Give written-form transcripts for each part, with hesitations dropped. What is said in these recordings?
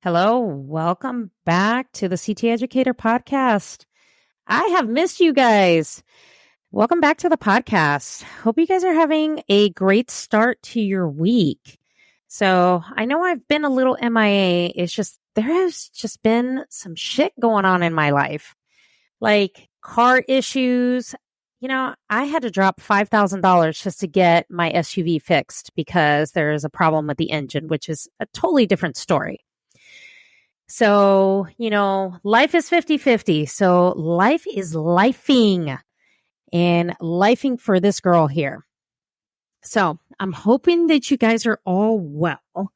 Hello, welcome back to the CT Educator podcast. I have missed you guys. Welcome back to the podcast. Hope you guys are having a great start to your week. So I know I've been a little MIA. It's just, there has just been some shit going on in my life, like car issues. I had to drop $5,000 just to get my SUV fixed because there is a problem with the engine, which is a totally different story. So, life is 50-50. So life is lifing and lifing for this girl here. So I'm hoping that you guys are all well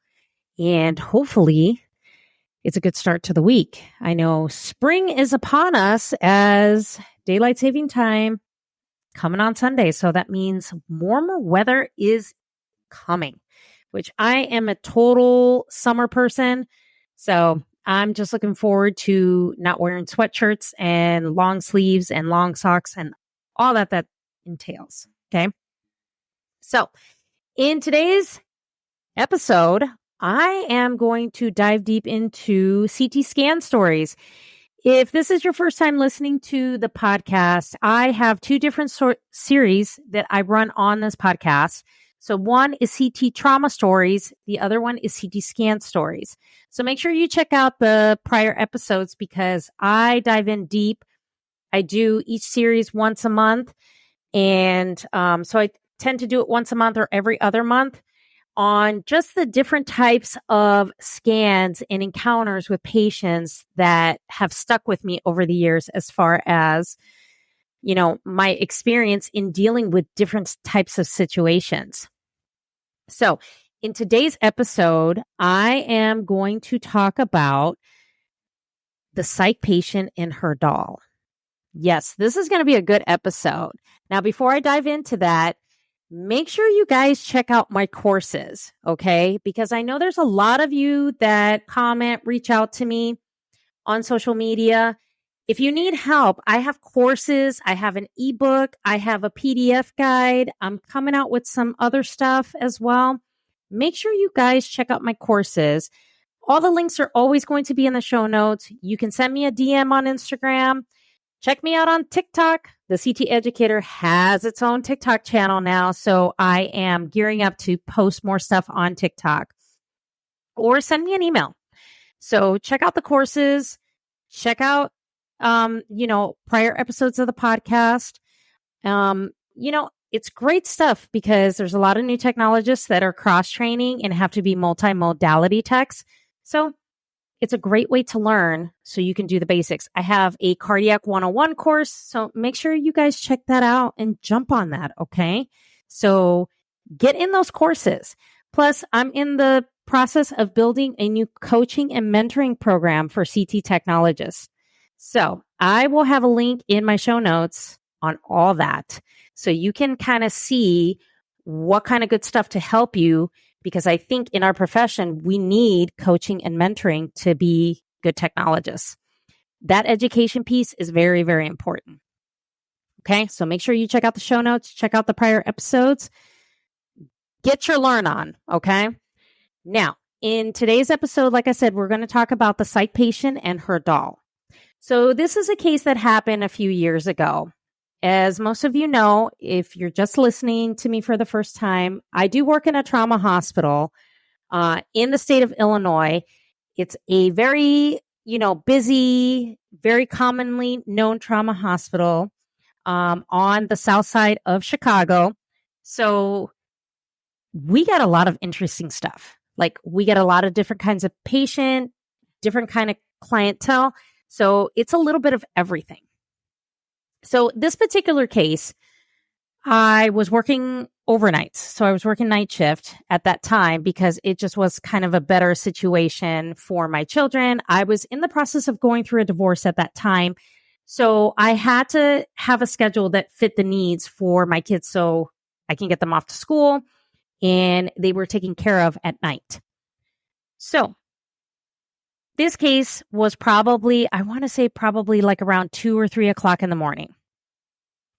and hopefully it's a good start to the week. I know spring is upon us as daylight saving time coming on Sunday. So that means warmer weather is coming, which I am a total summer person. So I'm just looking forward to not wearing sweatshirts and long sleeves and long socks and all that entails. Okay. So in today's episode, I am going to dive deep into CT scan stories. If this is your first time listening to the podcast, I have two different series that I run on this podcast. So one is CT trauma stories. The other one is CT scan stories. So make sure you check out the prior episodes because I dive in deep. I do each series once a month. And so I tend to do it once a month or every other month on just the different types of scans and encounters with patients that have stuck with me over the years as far as, my experience in dealing with different types of situations. So in today's episode, I am going to talk about the psych patient and her doll. Yes, this is going to be a good episode. Now, before I dive into that, make sure you guys check out my courses, okay? Because I know there's a lot of you that comment, reach out to me on social media. If you need help, I have courses. I have an ebook. I have a PDF guide. I'm coming out with some other stuff as well. Make sure you guys check out my courses. All the links are always going to be in the show notes. You can send me a DM on Instagram. Check me out on TikTok. The CT Educator has its own TikTok channel now, so I am gearing up to post more stuff on TikTok. Or send me an email. So check out the courses. Check out, prior episodes of the podcast. It's great stuff because there's a lot of new technologists that are cross-training and have to be multimodality techs. So it's a great way to learn so you can do the basics. I have a cardiac 101 course, so make sure you guys check that out and jump on that, okay? So get in those courses. Plus, I'm in the process of building a new coaching and mentoring program for CT technologists. So I will have a link in my show notes on all that. So you can kind of see what kind of good stuff to help you, because I think in our profession, we need coaching and mentoring to be good technologists. That education piece is very, very important. Okay, so make sure you check out the show notes, check out the prior episodes, get your learn on, okay? Now, in today's episode, like I said, we're going to talk about the psych patient and her doll. So this is a case that happened a few years ago. As most of you know, if you're just listening to me for the first time, I do work in a trauma hospital in the state of Illinois. It's a very, busy, very commonly known trauma hospital on the south side of Chicago. So we get a lot of interesting stuff. Like we get a lot of different kinds of patient, different kind of clientele. So it's a little bit of everything. So this particular case, I was working overnights. So I was working night shift at that time because it just was kind of a better situation for my children. I was in the process of going through a divorce at that time. So I had to have a schedule that fit the needs for my kids so I can get them off to school and they were taken care of at night. So this case was probably like around 2 or 3 o'clock in the morning.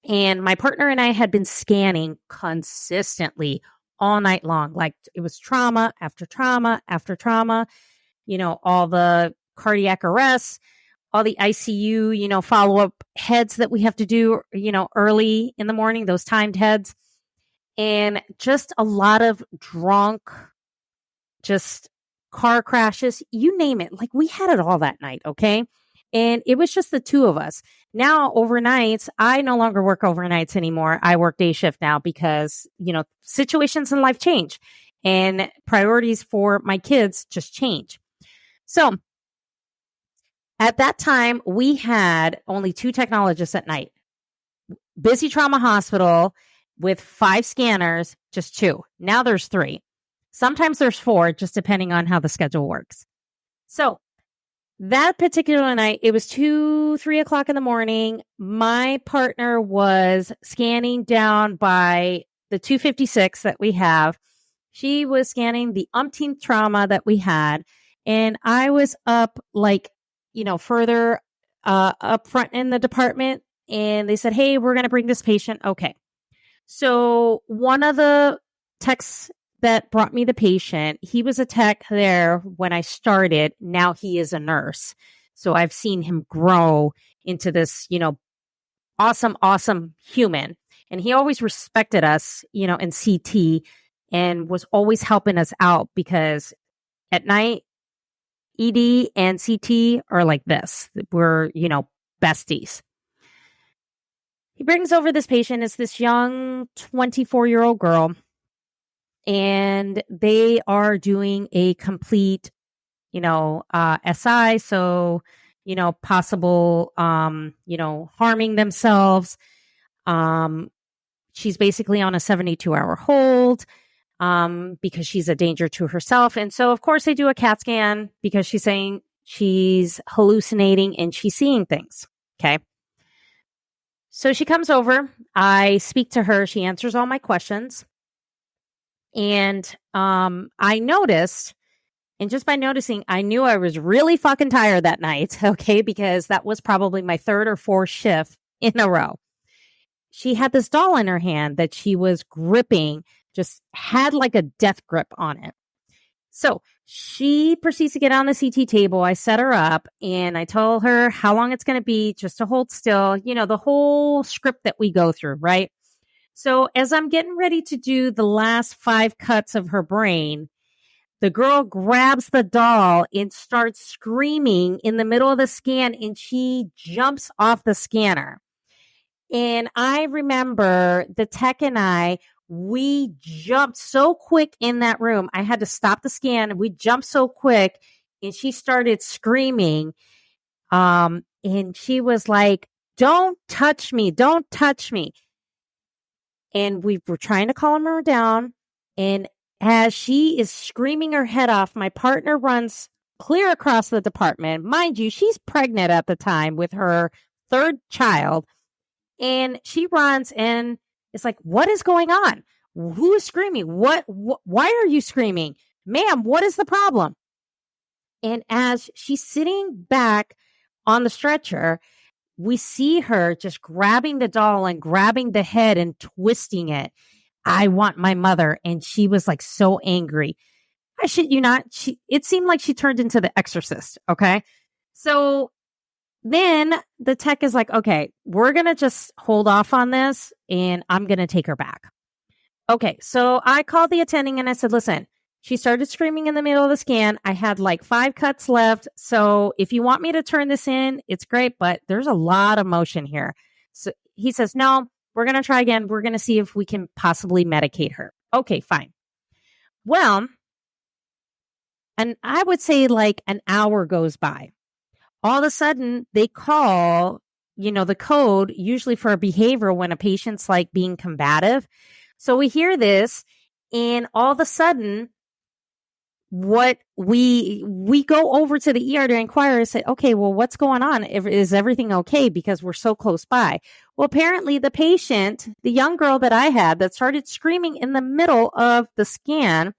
And my partner and I had been scanning consistently all night long. Like it was trauma after trauma after trauma. all the cardiac arrests, all the ICU, follow-up heads that we have to do, early in the morning, those timed heads, and just a lot of drunk, just car crashes, you name it. Like, we had it all that night, okay? And it was just the two of us. Now, overnights, I no longer work overnights anymore. I work day shift now because, situations in life change and priorities for my kids just change. So at that time, we had only 2 technologists at night. Busy trauma hospital with 5 scanners, just 2. Now there's 3. Sometimes there's 4, just depending on how the schedule works. So that particular night, it was 3 o'clock in the morning. My partner was scanning down by the 256 that we have. She was scanning the umpteenth trauma that we had. And I was up further up front in the department. And they said, hey, we're going to bring this patient. Okay. So one of the techs that brought me the patient, he was a tech there when I started. Now he is a nurse. So I've seen him grow into this, awesome human. And he always respected us, in CT and was always helping us out because at night, ED and CT are like this. We're, besties. He brings over this patient. It's this young 24-year-old girl. And they are doing a complete, SI. So, possible, harming themselves. She's basically on a 72-hour hold because she's a danger to herself. And so, of course, they do a CAT scan because she's saying she's hallucinating and she's seeing things. Okay. So she comes over. I speak to her. She answers all my questions. And I noticed, and just by noticing, I knew I was really fucking tired that night, okay, because that was probably my 3rd or 4th shift in a row. She had this doll in her hand that she was gripping, just had like a death grip on it. So she proceeds to get on the CT table. I set her up and I told her how long it's going to be just to hold still, the whole script that we go through, right? So as I'm getting ready to do the last 5 cuts of her brain, the girl grabs the doll and starts screaming in the middle of the scan, and she jumps off the scanner. And I remember the tech and we jumped so quick in that room. I had to stop the scan. We jumped so quick and she started screaming. And she was like, don't touch me. Don't touch me. And we were trying to calm her down. And as she is screaming her head off, my partner runs clear across the department. Mind you, she's pregnant at the time with her 3rd child. And she runs and it's like, what is going on? Who is screaming? Why are you screaming? Ma'am, what is the problem? And as she's sitting back on the stretcher, we see her just grabbing the doll and grabbing the head and twisting it. I want my mother. And she was like so angry. I shit you not. It seemed like she turned into the Exorcist. Okay. So then the tech is like, okay, we're going to just hold off on this and I'm going to take her back. Okay. So I called the attending and I said, listen, she started screaming in the middle of the scan. I had like 5 cuts left. So if you want me to turn this in, it's great, but there's a lot of motion here. So he says, no, we're going to try again. We're going to see if we can possibly medicate her. Okay, fine. Well, and I would say like an hour goes by. All of a sudden they call, the code usually for a behavior when a patient's like being combative. So we hear this and all of a sudden what we go over to the ER to inquire and say, okay, well, what's going on? Is everything okay? Because we're so close by. Well, apparently the patient, the young girl that I had that started screaming in the middle of the scan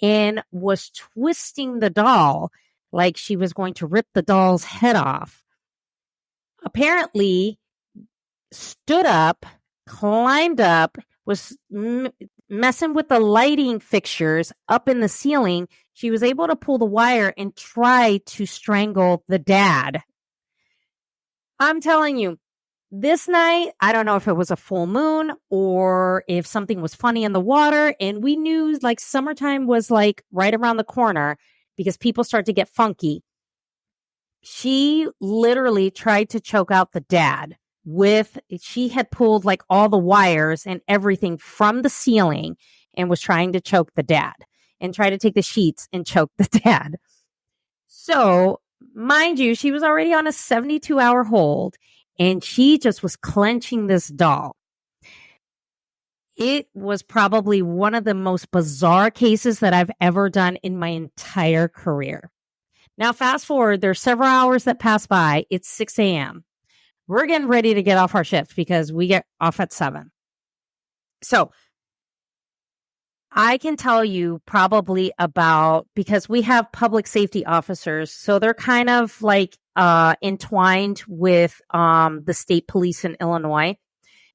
and was twisting the doll like she was going to rip the doll's head off, apparently stood up, climbed up, was messing with the lighting fixtures up in the ceiling, she was able to pull the wire and try to strangle the dad. I'm telling you, this night, I don't know if it was a full moon or if something was funny in the water. And we knew like summertime was like right around the corner because people start to get funky. She literally tried to choke out the dad she had pulled like all the wires and everything from the ceiling and was trying to choke the dad and try to take the sheets and choke the dad. So mind you, she was already on a 72-hour hold and she just was clenching this doll. It was probably one of the most bizarre cases that I've ever done in my entire career. Now, fast forward, there's several hours that pass by. It's 6 a.m. We're getting ready to get off our shift because we get off at 7. So I can tell you probably about, because we have public safety officers, so they're kind of like entwined with the state police in Illinois.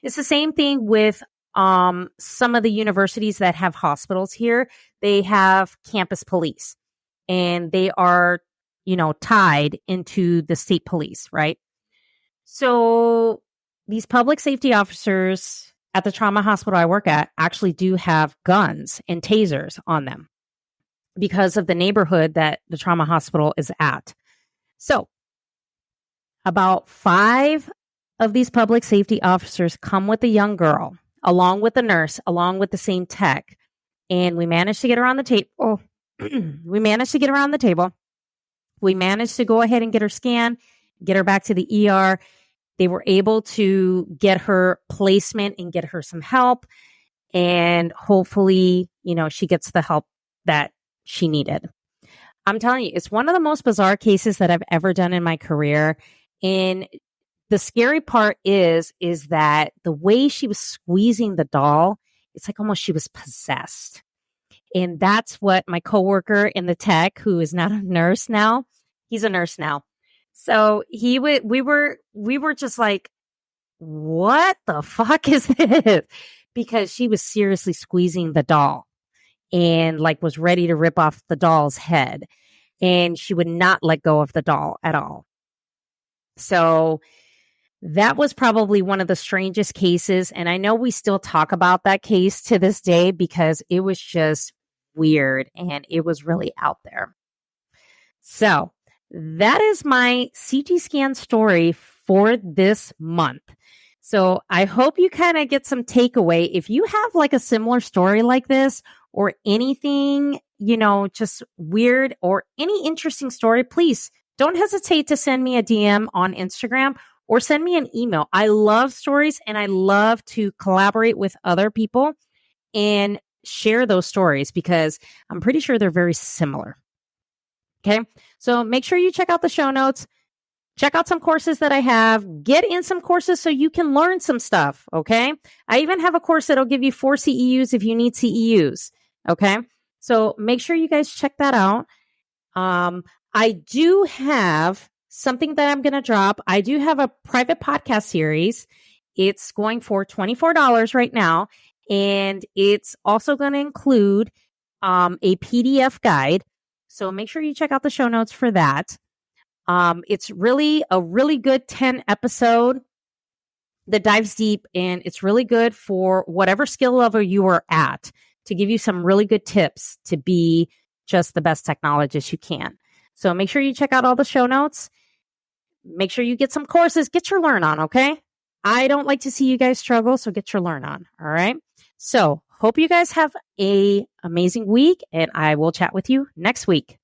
It's the same thing with some of the universities that have hospitals here. They have campus police and they are, tied into the state police, right? So these public safety officers at the trauma hospital I work at actually do have guns and tasers on them because of the neighborhood that the trauma hospital is at. So about 5 of these public safety officers come with a young girl, along with the nurse, along with the same tech. And we managed to get her on the table. We managed to go ahead and get her scanned, get her back to the ER. They were able to get her placement and get her some help. And hopefully, she gets the help that she needed. I'm telling you, it's one of the most bizarre cases that I've ever done in my career. And the scary part is that the way she was squeezing the doll, it's like almost she was possessed. And that's what my coworker in the tech, who is not a nurse now, he's a nurse now. So we were just like, what the fuck is this? Because she was seriously squeezing the doll and like was ready to rip off the doll's head. And she would not let go of the doll at all. So that was probably one of the strangest cases. And I know we still talk about that case to this day because it was just weird and it was really out there. So that is my CT scan story for this month. So I hope you kind of get some takeaway. If you have like a similar story like this or anything, just weird or any interesting story, please don't hesitate to send me a DM on Instagram or send me an email. I love stories and I love to collaborate with other people and share those stories because I'm pretty sure they're very similar. Okay, so make sure you check out the show notes. Check out some courses that I have. Get in some courses so you can learn some stuff. Okay, I even have a course that'll give you 4 CEUs if you need CEUs. Okay, so make sure you guys check that out. I do have something that I'm going to drop. I do have a private podcast series. It's going for $24 right now. And it's also going to include a PDF guide. So make sure you check out the show notes for that. It's really a really good 10 episode that dives deep, and it's really good for whatever skill level you are at to give you some really good tips to be just the best technologist you can. So make sure you check out all the show notes. Make sure you get some courses, get your learn on, okay? I don't like to see you guys struggle, so get your learn on, all right? So hope you guys have an amazing week, and I will chat with you next week.